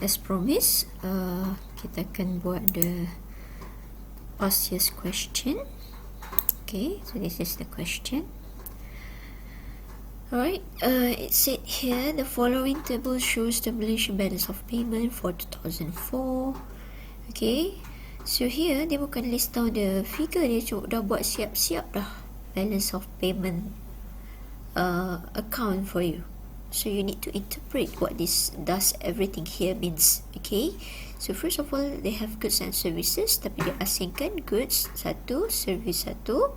as promised, kita akan buat the past year's question. Okay, so this is the question. Alright, it said here, the following table shows the Malaysian balance of payment for 2004. Okay, so here dia bukan list down the figure, dia dah buat siap-siap dah balance of payment account for you. So you need to interpret what this does everything here means. Okay, so first of all, they have goods and services, tapi dia asingkan goods satu, service satu.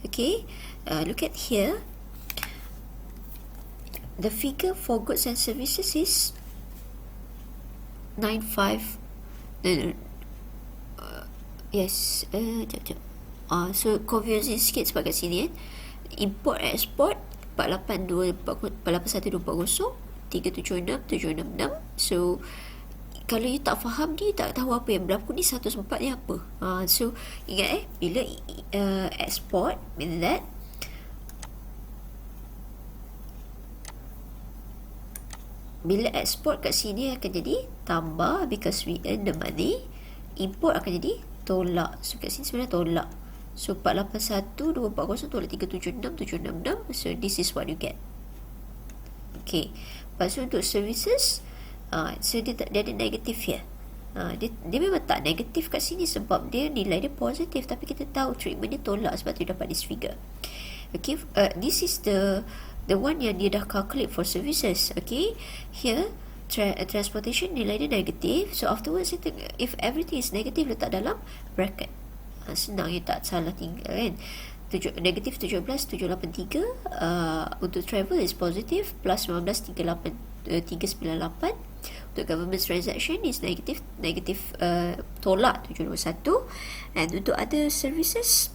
Okay, look at here. The figure for goods and services is 95. Yes, so confusing sikit sebab kat sini import export 481,240 376,766. So kalau you tak faham ni, tak tahu apa yang berlaku ni, 104 ni apa. So ingat bila export mean that bila export kat sini akan jadi tambah because we earn the money. Import akan jadi tolak. So kat sini sebenarnya tolak. So 481,240 tolak 376,766. So this is what you get. Okay. Lepas tu untuk services, so dia ada negatif here. Dia memang tak negatif kat sini sebab dia nilai dia positif, tapi kita tahu treatment dia tolak sebab tu dapat this figure. Okay, this is the one yang dia dah calculate for services. Okay, here transportation nilai dia negatif, so afterwards if everything is negative letak dalam bracket. Senang, you tak salah tinggal kan. Negatif 17,783. Untuk travel is positive, plus 19,398. Untuk government transaction is negatif tolak 721. And untuk other services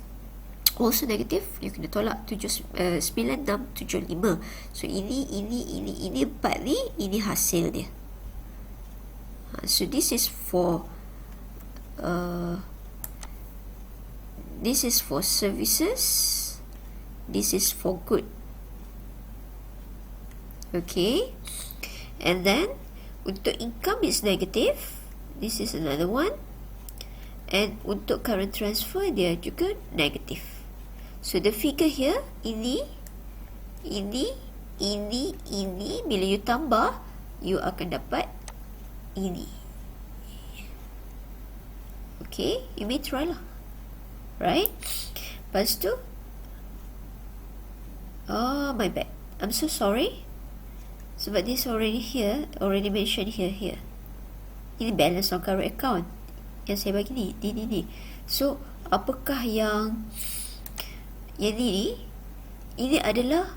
also negative, you kena tolak 9675. So ini 4 ni, ini hasil dia. So this is for services, this is for good. Okay, and then untuk income is negative, this is another one, and untuk current transfer dia juga negative. So the figure here, ini bila you tambah, you akan dapat ini. Okay, you may try lah. Right? Lepas tu, my bad, I'm so sorry, sebab this already mentioned here. Ini balance on current account yang saya bagi ni. So apakah yang ni ini adalah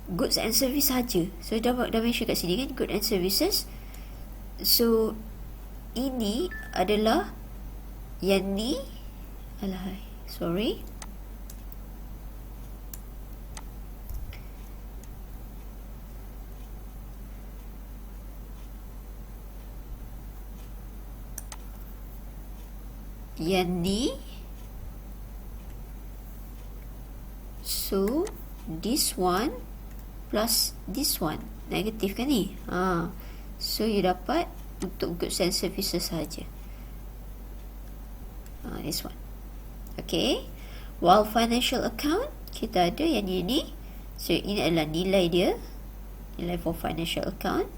goods and service saja. So dah mention kat sini kan, goods and services. So ini adalah yang ni, sorry, yang ni. So this one plus this one negatif kan ni. So you dapat untuk goods and services saja. This one. Okay, while financial account kita ada yang ini. So ini adalah nilai dia, nilai for financial account,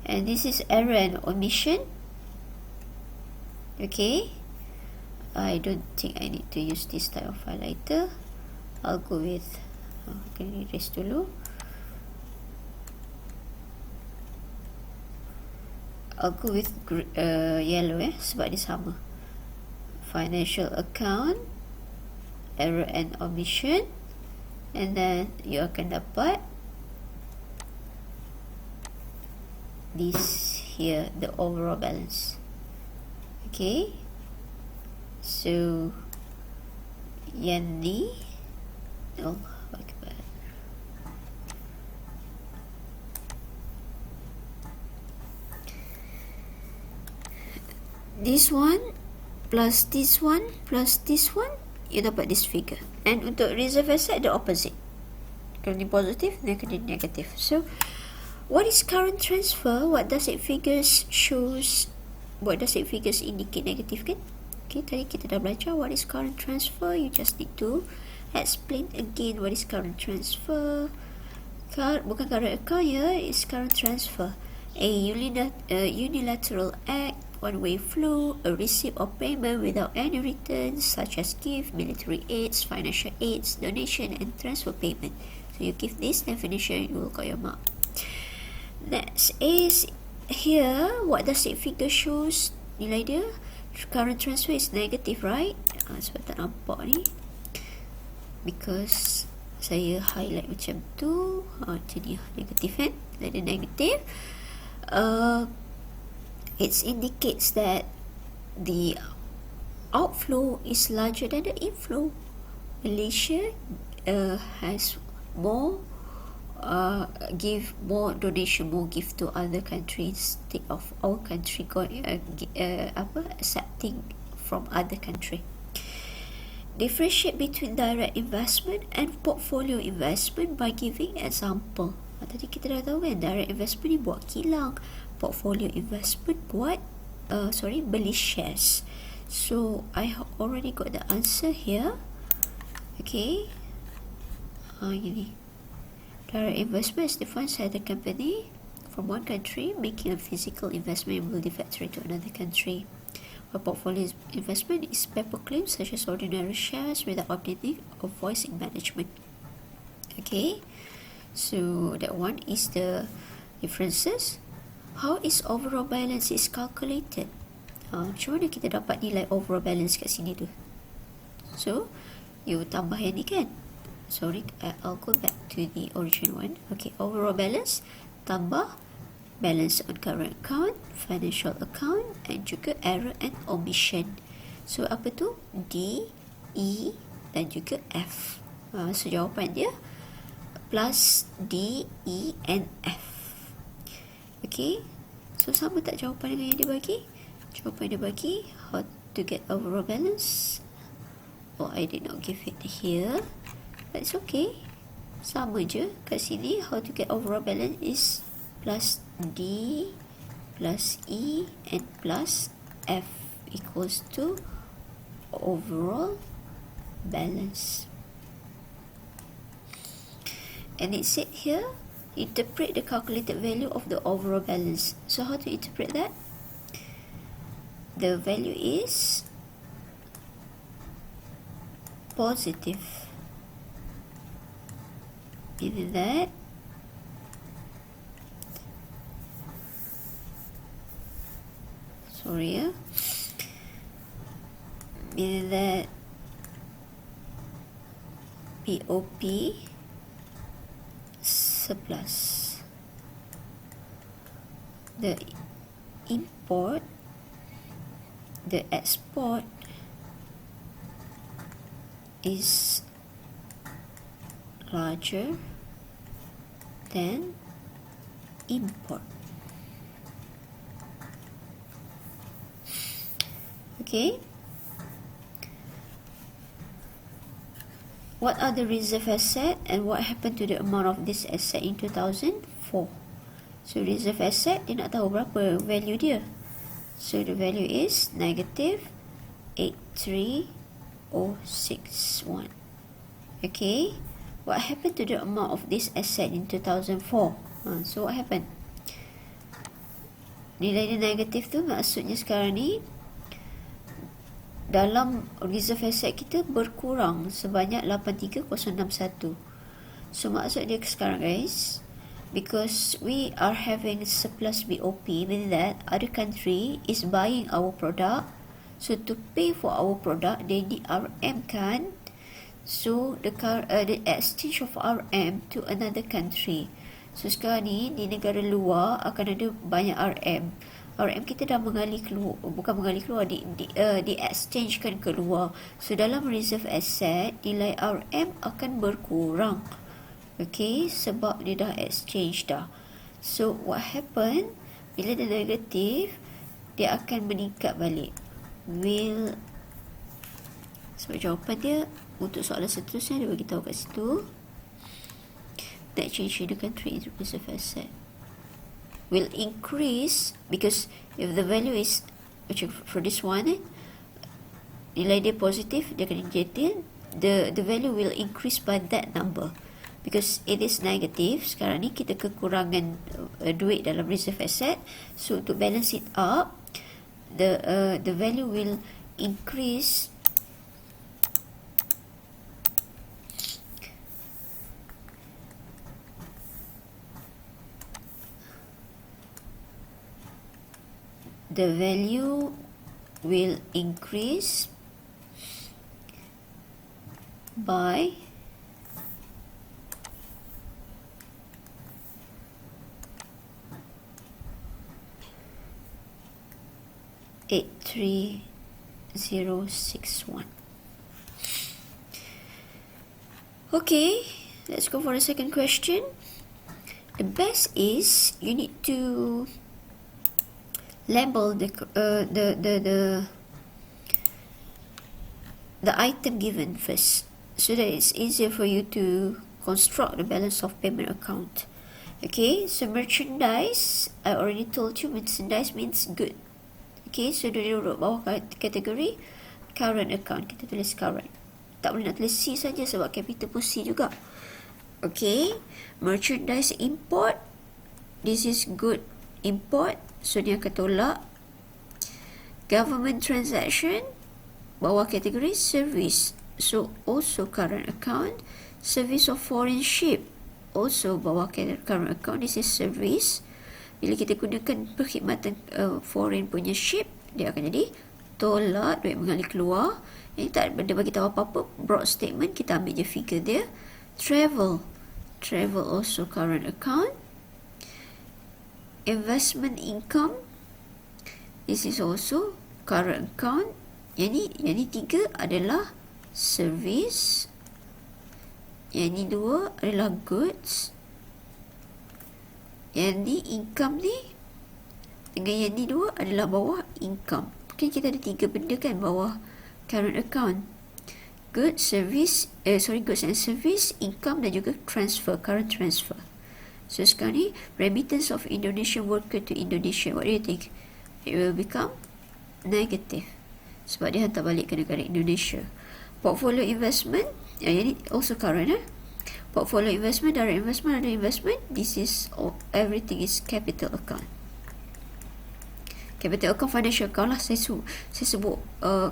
and this is error and omission. Okay, I don't think I need to use this type of highlighter. I'll go with can erase dulu. I'll go with yellow sebab dia sama. Financial account, error and omission, and then you akan dapat this here, the overall balance. Okay, so yang ni, this one plus this one plus this one, you dapat this figure. And untuk reserve asset, the opposite. Kalau ni positif, ni akan jadi negatif. So What is current transfer? What does it figures shows? What does it figures indicate negative kan? Okay, tadi kita dah belajar what is current transfer. You just need to explain again what is current transfer. Bukan current account ya, it's current transfer. A unilateral act, one-way flow, a receipt of payment without any returns, such as gift, military aids, financial aids, donation, and transfer payment. So you give this definition, you will got your mark. Next is here, what does it figure shows? Nilai dia, current transfer is negative, right? Sebab tak nampak ni, because saya highlight macam tu, jadi negatif kan? Ada negative. It indicates that the outflow is larger than the inflow. Malaysia has more give more donation, more gift to other countries instead of our country accepting from other country. Differentiate between direct investment and portfolio investment by giving example. Tadi kita dah tahu kan, direct investment ni buat kilang, portfolio investment buat beli shares. So I already got the answer here. Okay, gini, direct investment is defined as the company from one country making a physical investment in multi-factory to another country. A portfolio investment is paper claims such as ordinary shares without updating or voicing management. Okay, so that one is the differences. How is overall balance is calculated? Macam mana kita dapat nilai overall balance kat sini tu? So you tambah yang ni kan? Sorry, I'll go back to the original one. Okay, overall balance tambah balance on current account, financial account, and juga error and omission. So apa tu? D, E dan juga F. So jawapan dia plus D, E and F. Okay, so sama tak jawapan dengan yang dia bagi? Jawapan dia bagi how to get overall balance. Oh, I did not give it here, but it's okay. Sama je kat sini. How to get overall balance is plus D plus E and plus F equals to overall balance. And it said here, interpret the calculated value of the overall balance. So how to interpret that? The value is positive, meaning that meaning that POP surplus. The import, the export is larger than import. Okay. What are the reserve asset and what happened to the amount of this asset in 2004? So reserve asset, dia nak tahu berapa value dia. So the value is negative 83061. Okay. What happened to the amount of this asset in 2004? So what happened? Nilai dia negatif tu maksudnya sekarang ni dalam reserve asset kita berkurang sebanyak 83061. So maksud dia sekarang guys, because we are having surplus BOP, meaning that other country is buying our product, so to pay for our product they need RM kan. So the exchange of RM to another country. So sekarang ni di negara luar akan ada banyak RM. RM kita dah mengalir keluar, bukan mengalir keluar, di exchangekan keluar. So dalam reserve asset nilai RM akan berkurang. Okay, sebab dia dah exchange dah. So what happen? Bila dia negatif, dia akan meningkat balik. Sebab jawapan dia untuk soalan seterusnya dia bagi tahu kat situ. Net change in the country is reserve asset. will increase, because if the value is, macam for this one, nilai dia positif, dia akan negatif, the value will increase by that number. Because it is negative, sekarang ni kita kekurangan duit dalam reserve asset, so to balance it up, the value will increase by 83061. Okay, let's go for the second question. The best is you need to label the item given first, so that it's easier for you to construct the balance of payment account. Okay, so merchandise, I already told you merchandise means good. Okay, so dia duduk bawah kategori current account, kita tulis current. Tak boleh nak tulis C saja sebab capital pun C juga. Okay, merchandise import, this is good import, so dia akan tolak. Government transaction, bawah kategori service, so also current account. Service of foreign ship, also bawah current account, this is service. Bila kita gunakan perkhidmatan foreign punya ship, dia akan jadi tolak, duit mengalir keluar. Ini tak ada bagi tahu apa-apa, broad statement, kita ambil je figure dia. Travel also current account. Investment income, this is also current account. Yang ni tiga adalah service, yang ni dua adalah goods, yang ni income ni dengan yang ni dua adalah bawah income. Mungkin kita ada tiga benda kan bawah current account. Goods and service, income dan juga transfer, current transfer. So sekarang ni remittance of Indonesian worker to Indonesia, what do you think? It will become negative sebab dia hantar balik ke negara Indonesia. Portfolio investment, yang ni also current. Portfolio investment, direct investment, other investment, this is everything is capital account. Capital account, financial account lah, saya sebut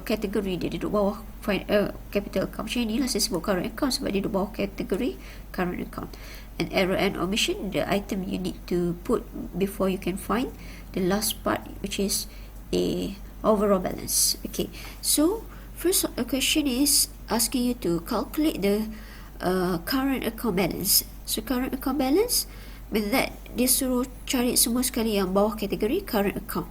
kategori dia duduk bawah capital account. Macam inilah saya sebut current account sebab dia duduk bawah kategori current account. And error and omission, the item you need to put before you can find the last part, which is a overall balance. Okay, so first question is asking you to calculate the current account balance. So current account balance means that dia suruh cari semua sekali yang bawah kategori current account.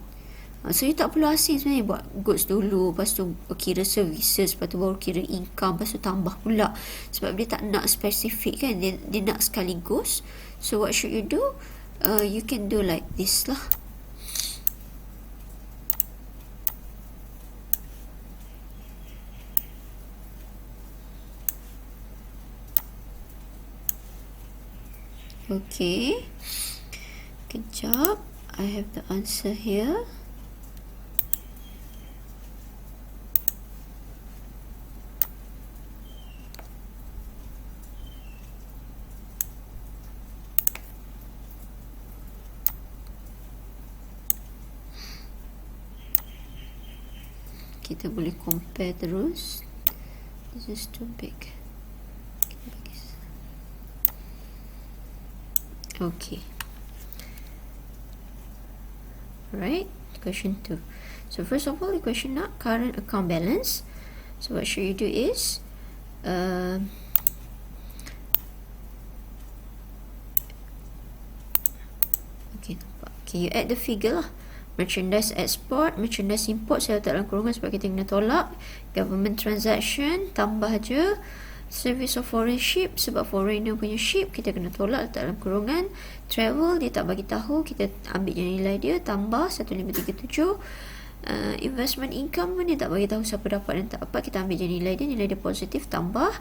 So you tak perlu asing sebenarnya, buat goods dulu, lepas tu kira services, lepas tu baru kira income, lepas tu tambah pula, sebab dia tak nak spesifik kan, dia nak sekaligus. So what should you do? You can do like this lah. Okay, kejap, I have the answer here. Kita boleh compare terus. This is too big. Okay. Right, question 2. So first of all, the question not current account balance. So what should you do is okay, you add the figure lah. Merchandise export, merchandise import saya letak dalam kurungan sebab kita kena tolak. Government transaction, tambah je. Service of foreign ship, sebab foreigner punya ship kita kena tolak, letak dalam kurungan. Travel, dia tak bagi tahu, kita ambil je nilai dia, tambah 1537. Investment income pun dia tak bagi tahu siapa dapat dan tak dapat, kita ambil je nilai dia positif, tambah.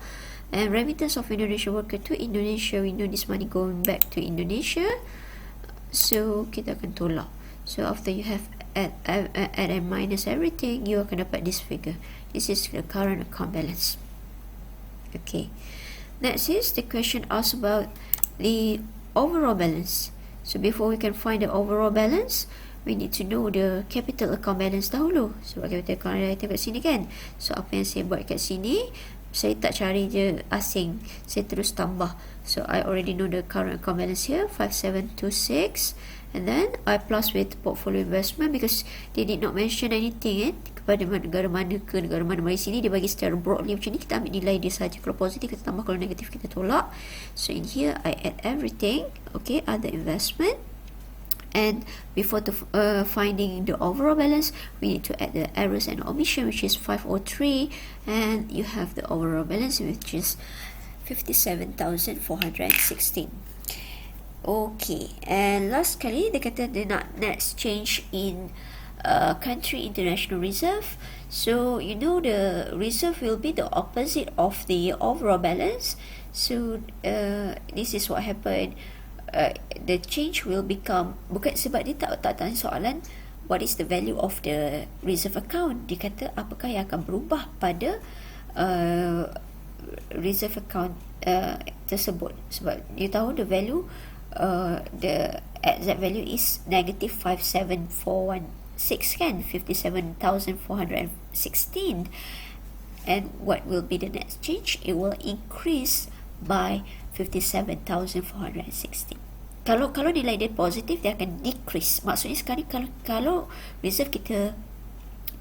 And remittance of Indonesian worker to Indonesia, we know this money going back to Indonesia. So kita akan tolak. So after you have add and minus everything, you akan dapat this figure. This is the current account balance. Okay. Next is the question asks about the overall balance. So before we can find the overall balance, we need to know the capital account balance dahulu. Sebab capital account item kat sini kan. So apa yang saya buat kat sini, saya tak cari je asing, saya terus tambah. So I already know the current account balance here, 5726, and then I plus with portfolio investment because they did not mention anything kepada negara mana ke negara mana. Mari sini dia bagi secara broadly macam ni, kita ambil nilai dia saja. Kalau positif kita tambah, kalau negatif kita tolak. So in here I add everything, okay, other investment. And before finding the overall balance, we need to add the errors and omission, which is 503, and you have the overall balance, which is 57,416. Okay, and last kali dia kata the next change in country international reserve. So you know the reserve will be the opposite of the overall balance. So this is what happened. The change will become, bukan sebab dia tak tanya soalan what is the value of the reserve account, dia kata apakah yang akan berubah pada reserve account tersebut. Sebab you tahu the value, the exact value is negative 57416 kan, 57,416. And what will be the next change? It will increase by 57,460. Kalau nilai dia positif, dia akan decrease. Maksudnya sekarang kalau reserve kita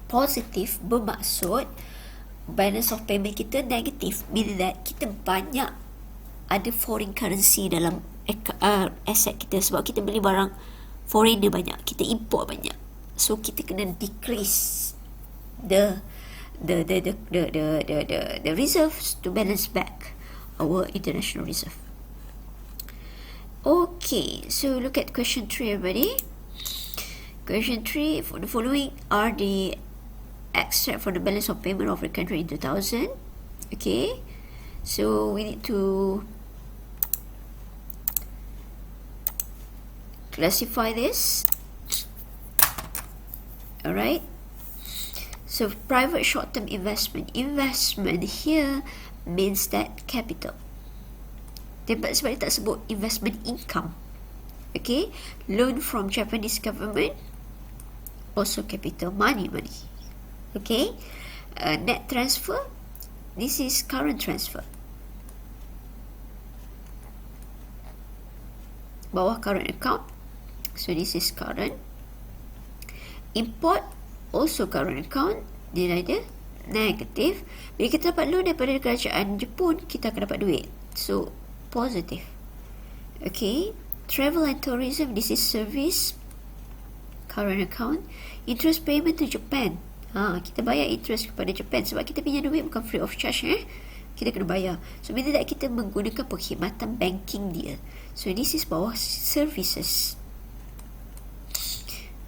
positif, bermaksud balance of payment kita negatif, meaning that kita banyak ada foreign currency dalam aset kita, sebab kita beli barang foreigner banyak, kita import banyak. So kita kena decrease the reserves to balance back our international reserve. Okay, so look at question 3, everybody. Question 3, for the following are the extract from the balance of payment of the country in 2000. Okay, so we need to classify this. Alright, so private short-term investment here means that capital. Sebab dia tak sebut investment income. Okay, loan from Japanese government, also capital, money. Okay, net transfer, this is current transfer, bawah current account, so this is current. Import, also current account, nilai dia negatif. Bila kita dapat loan daripada kerajaan Jepun, kita akan dapat duit, so positive. Okay, travel and tourism, this is service, current account. Interest payment to Japan, kita bayar interest kepada Japan sebab kita pinjam duit bukan free of charge, kita kena bayar. So bila tak kita menggunakan perkhidmatan banking dia, so this is bawah services.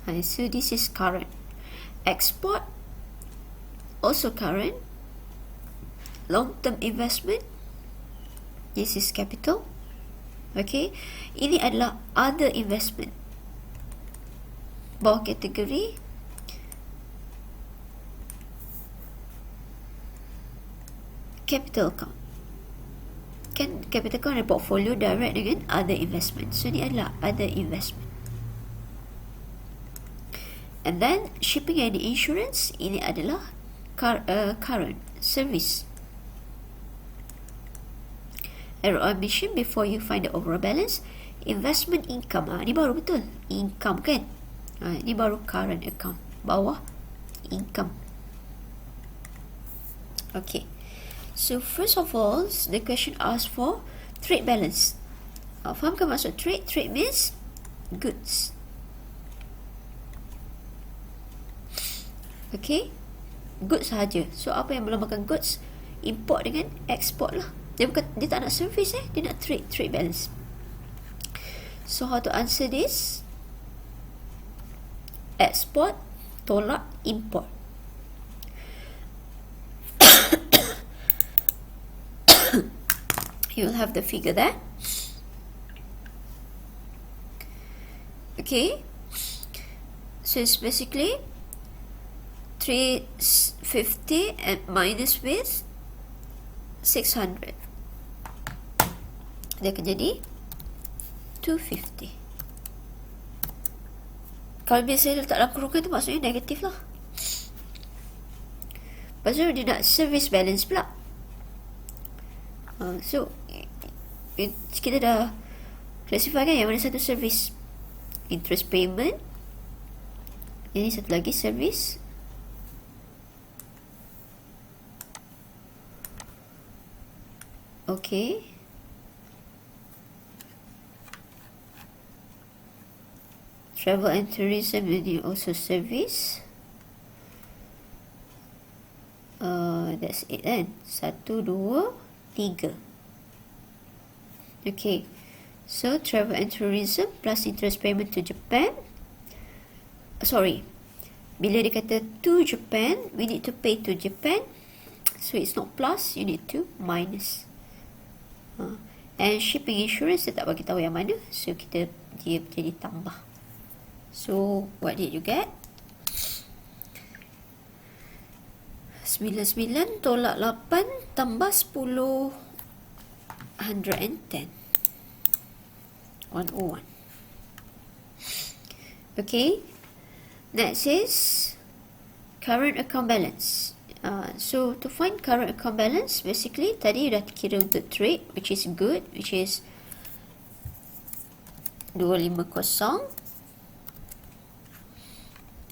So this is current. Export, also current. Long-term investment, this is capital. Okay, ini adalah other investment, bawah kategori capital account. Kan capital account ada portfolio direct dengan other investment, so ini adalah other investment. And then shipping and insurance, ini adalah current service. Error omission before you find the overall balance. Investment income, ni baru betul income kan, ni baru current account, bawah income. Okay, so first of all the question asks for trade balance. Faham ke maksud trade? Trade means goods. Okay, goods sahaja. So apa yang melambangkan goods? Import dengan export lah. Dia tak nak service, dia nak trade balance. So how to answer this? Export tolak import. You'll have the figure there. Okay, so it's basically 350 and minus with 600, dia akan jadi 250. Kalau biasa letak dalam kurungan tu maksudnya negatif lah. Lepas tu dia nak service balance pula. So kita dah classify kan yang mana satu service, interest payment, ini satu lagi service. Okay, travel and tourism, ini also service. That's it kan. 1, 2, 3. Okay, so travel and tourism plus interest payment to Japan. Sorry, bila dia kata to Japan, we need to pay to Japan, so it's not plus, you need to minus. And shipping insurance dia tak bagi tahu yang mana, so dia jadi tambah. So what did you get? 99 tolak 8 tambah 10, 110, 101. Okay, next is current account balance. So to find current account balance, basically tadi dah kira untuk trade, which is good, which is 250.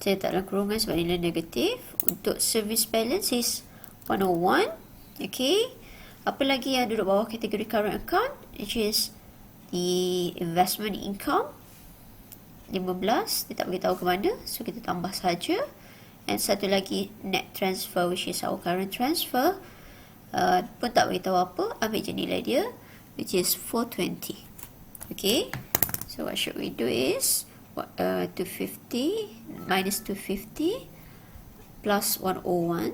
Saya tak dalam kurungan sebab nilai negatif. Untuk service balance is 101. Okay, apa lagi yang duduk bawah kategori current account, which is the investment income 15. Dia tak beritahu ke mana, so kita tambah saja. And satu lagi net transfer, which is our current transfer, pun tak beritahu apa, ambil je nilai dia, which is 420. Okay, so what should we do is 250 minus 250 plus 101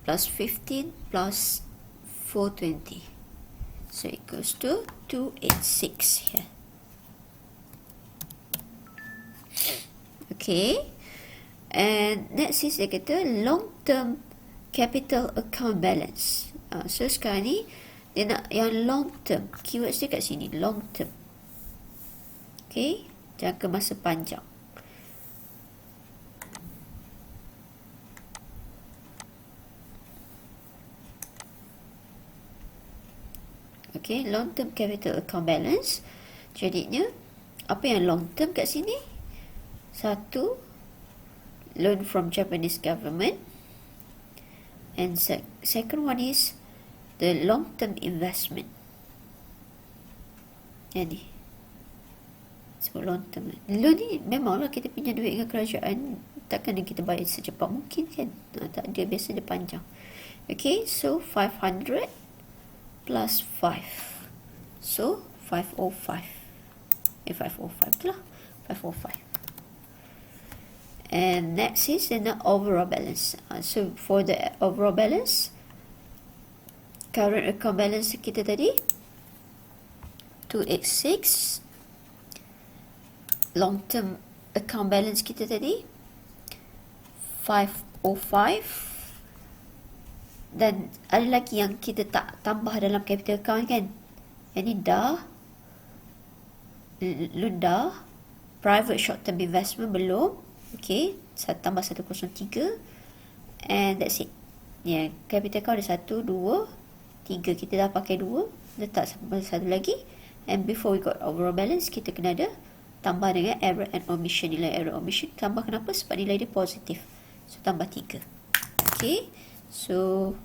plus 15 plus 420, so it goes to 286 here. Okay, and next is dia kata long term capital account balance. So sekarang ni dia nak yang long term, keywords dia kat sini, long term. Okay, jangka masa panjang. Okay, long term capital account balance. Jadinya apa yang long term kat sini? Satu, loan from Japanese government, and second one is the long term investment. Yang ni, so long term loan ni memanglah kita pinjam duit dengan kerajaan, takkan kita bayar secepat mungkin kan. Tak ada, biasa dia panjang. Okay, so 500 plus 5, so 505. 505 tu lah, 505. And next is the overall balance. So for the overall balance, current account balance kita tadi 286, long term account balance kita tadi 505, dan ada lagi yang kita tak tambah dalam capital account kan. Yang ni dah, dah private short term investment belum. Okay, tambah 103, and that's it. Yeah, capital account ada 1, 2, 3, kita dah pakai 2, letak satu lagi, and before we got overall balance, kita kena ada tambah dengan error and omission. Nilai error omission tambah kenapa? Sebab nilai dia positif, so tambah 3. Okay, so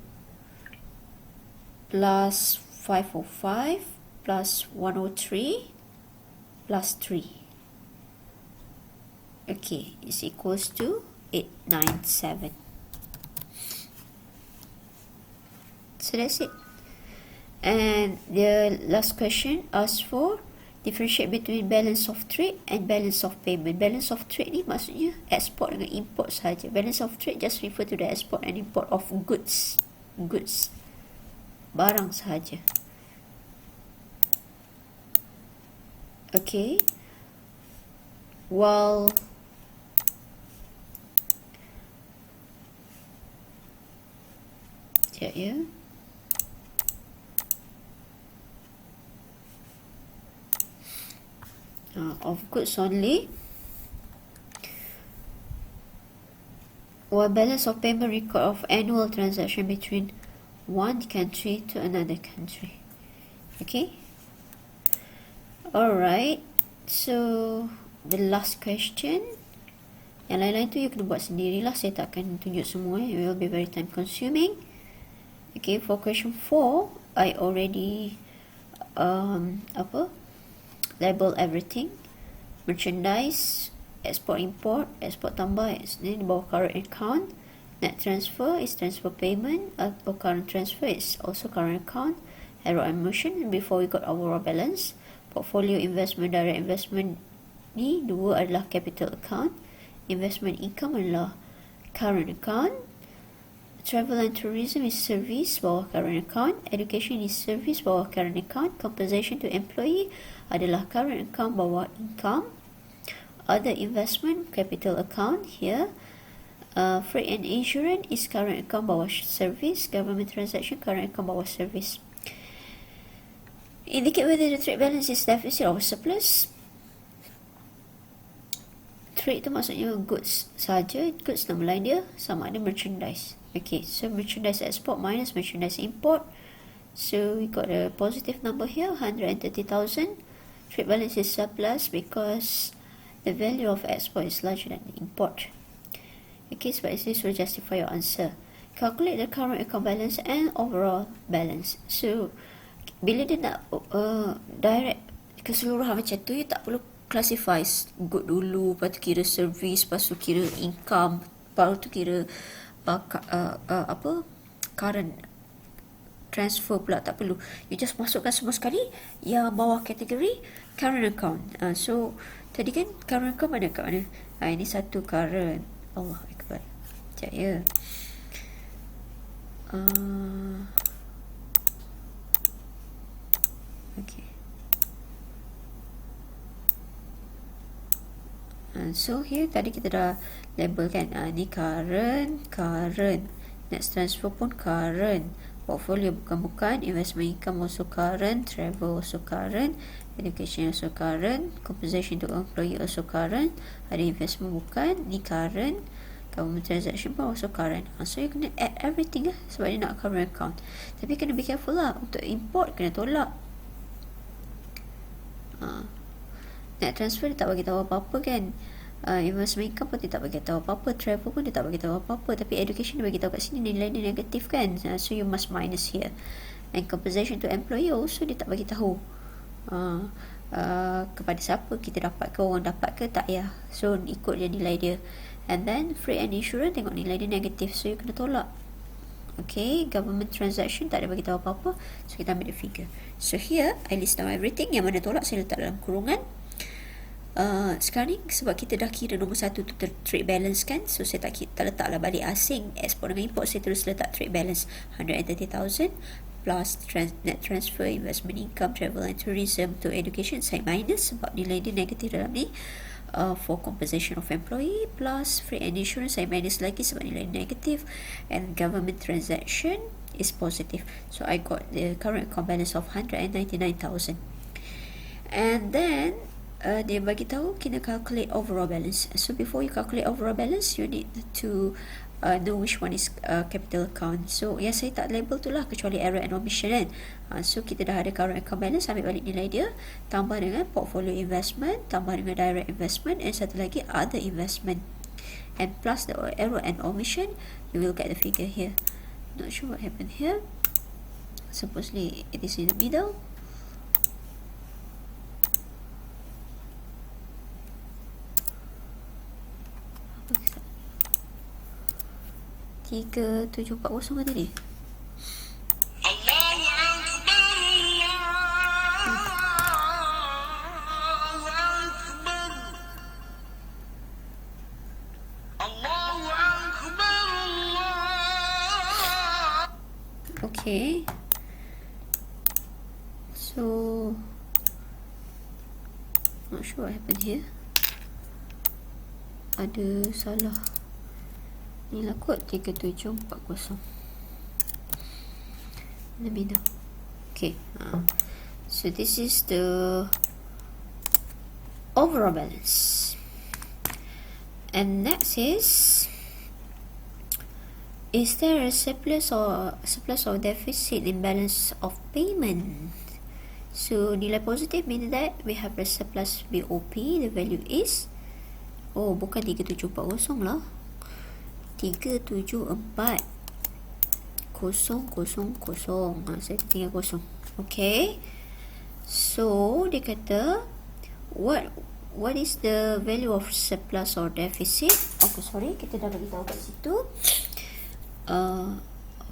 plus 505 plus 103 plus 3. Okay, is equals to 897. So that's it. And the last question asks for differentiate between balance of trade and balance of payment. Balance of trade ni maksudnya export dengan import sahaja. Balance of trade just refer to the export and import of goods, barang sahaja. Okay, while of goods only, while balance of payment record of annual transaction between one country to another country. Okay, alright, so the last question, yang lain-lain tu you kena buat sendirilah, saya tak akan tunjuk semua, it will be very time consuming. Okay, for question 4 I already label everything. Merchandise, export import, export tambah, ni di bawah current account. Net transfer is transfer payment, or current transfer is also current account. Error and motion, before we got our balance. Portfolio investment, direct investment ni dua adalah capital account. Investment income adalah current account. Travel and tourism is service, bawah current account. Education is service, bawah current account. Compensation to employee adalah current account, bawah income. Other investment, capital account here. Freight and insurance is current account, bawah service. Government transaction, current account, bawah service. Indicate whether the trade balance is deficit or surplus. Trade tu maksudnya goods saja, goods nama lain dia sama ada merchandise. Okay, so merchandise export minus merchandise import. So we got a positive number here, 130,000. Trade balance is surplus because the value of export is larger than the import. Okay, so this will justify your answer. Calculate the current account balance and overall balance. So bila dia nak direct keseluruhan macam tu, you tak perlu classify good dulu, lepas tu kira service, lepas tu kira income, lepas tu kira current transfer pula, tak perlu. You just masukkan semua sekali yang bawah kategori current account. So tadi kan current account mana kat mana? Ini satu current. Allah Akbar. Sekejap ya. Okay. So here tadi kita dah label kan, ni current. Next transfer pun current. Portfolio bukan, investment income also current, travel also current, education also current, compensation to employee also current, ada investment bukan, ni current, government transaction pun also current. So you kena add everything lah, sebab dia nak current account. Tapi kena be careful lah, untuk import kena tolak. Net transfer dia tak bagi tahu apa-apa kan. Investment income pun dia tak bagi tahu apa-apa, travel pun dia tak bagi tahu apa-apa, tapi education dia bagi tahu kat sini nilai dia negatif kan. So you must minus here. And compensation to employee also dia tak bagi tahu kepada siapa kita dapat ke, orang dapat ke tak ya. So ikut je nilai dia. And then freight and insurance tengok nilai dia negatif, so you kena tolak. Okay, government transaction tak ada bagi tahu apa-apa, so kita ambil the figure. So here I list down everything, yang mana tolak saya letak dalam kurungan. Sekarang ni sebab kita dah kira nombor satu tu trade balance kan, so saya tak letaklah balik asing, export dengan import, saya terus letak trade balance 130,000 plus net transfer, investment income, travel and tourism to education saya minus sebab nilai dia negatif dalam ni. For compensation of employee plus freight and insurance saya minus lagi sebab nilai negatif, and government transaction is positive, so I got the current account balance of 199,000. And then dia bagi tahu kena calculate overall balance. So before you calculate overall balance, you need to know which one is capital account. So yang saya tak label tu lah, kecuali error and omission kan. So kita dah ada current account balance, ambil balik nilai dia, tambah dengan portfolio investment, tambah dengan direct investment, and satu lagi other investment, and plus the error and omission, you will get the figure here. Not sure what happened here. Supposedly it is in the middle. Tiga 740 tadi. Okay. So Not sure what happened here. Ada salah. Ni lah kod 3740. Let me know. Okay. So this is the overall balance. And next is there a surplus or deficit in balance of payment? So nilai positif means that we have a surplus BOP. The value is, oh bukan 3740 lah, 374 000. Saya tinggal kosong. Okay. So dia kata what is the value of surplus or deficit? Okay, sorry, kita dah bagi tahu kat situ.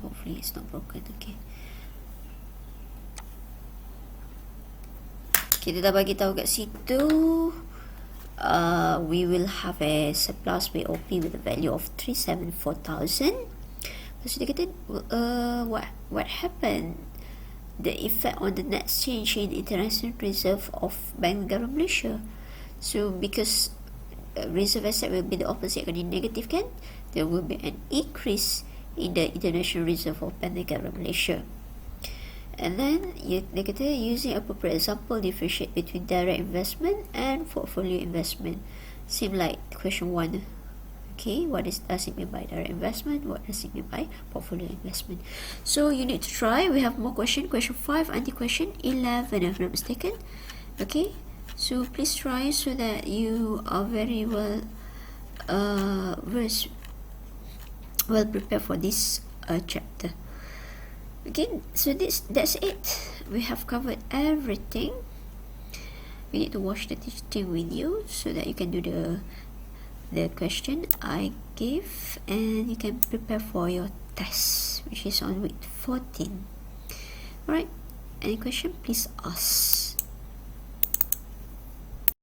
Hopefully it's not broken. Okay. Kita dah bagi tahu kat situ. We will have a surplus BOP with a value of 374,000. So dia kata, what happened? The effect on the net change in international reserve of Bank Negara Malaysia. So because reserve asset will be the opposite, akan negative kan? There will be an increase in the international reserve of Bank Negara Malaysia. And then dia kata, using appropriate example, differentiate between direct investment and portfolio investment. Same like question 1. Okay, what does it mean by direct investment? What does it mean by portfolio investment? So you need to try. We have more question 5 until question 11, if I'm not mistaken. Okay, so please try so that you are very well prepared for this chapter. Okay, so that's it. We have covered everything. You need to watch the teaching video so that you can do the question I give, and you can prepare for your test, which is on week 14. Alright, any question, please ask.